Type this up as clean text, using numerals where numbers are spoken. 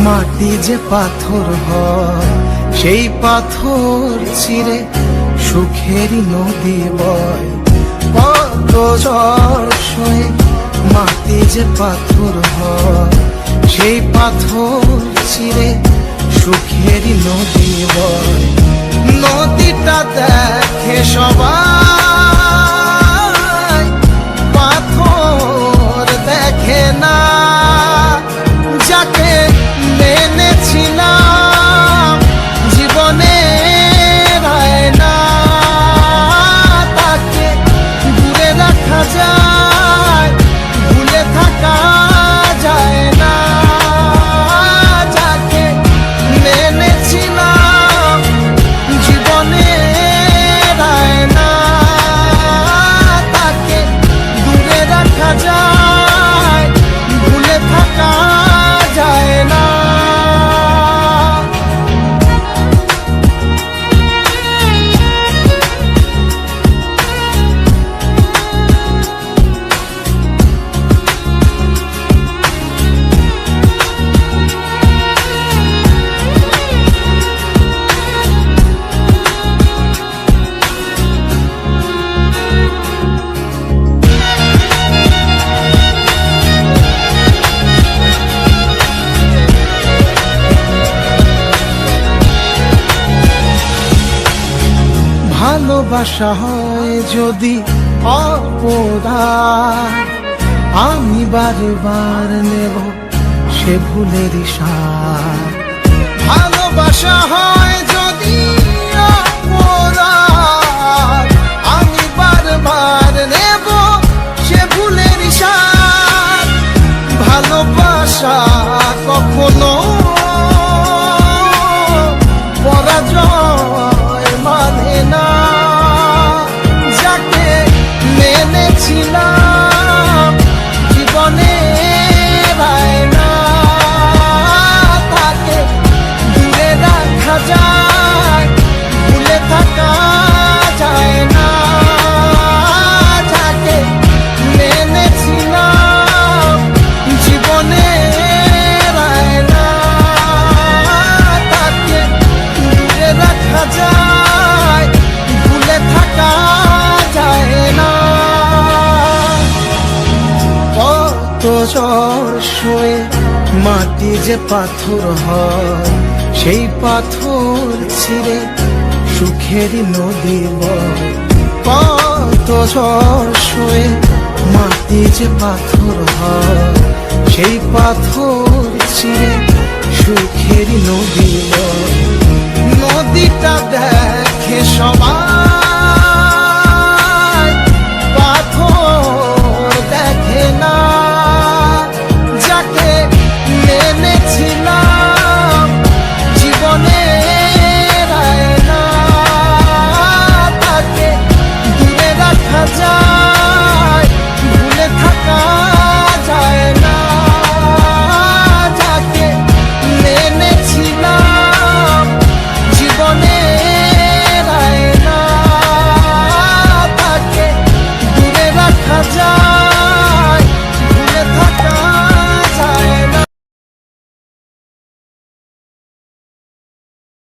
মাটি যে পাথর হয় সেই পাথর চিরে সুখেরই নদী বয়। কত ঝড় সয়ে মাটি যে পাথর হয় সেই পাথর চিরে সুখেরই নদী বয়। নদীটা দেখে সবাই, পাথর দেখে না। যাকে মেনেছিলাম জীবনে না, তাকে দূরে রাখা যায়, ভুলে থাকা যায় না। যাকে মেনেছিলাম জীবনে না, তাকে দূরে রাখা যায়, ভুলে থাকা যায় না। ভালোবাসা হয় যদি অপরাধ, আমি বারবার নেব সে ভুলেরই সার। ভালোবাসা হয় যদি অপরাধ, আমি বারবার নেব সে ভুলেরই সার। ভালোবাসা কখনো পরাজয় মানে না। যাকে মেনেছিলাম জীবনে না, তাকে দূরে রাখা যায়, ভুলে থাকা যায় না। যাকে মেনেছিলাম জীবনে না, তাকে দূরে রাখা যায়, ভুলে থাকা যায় না। কত ঝড় সয়ে মাটি যে পাথর হয় সেই পাথর ছিঁড়ে সুখেরই নদী বয়। কত ঝড় সয়ে মাটি যে পাথর হয় সেই পাথর ছিঁড়ে সুখেরই নদী বয়। নদীটা দেখে সবাই,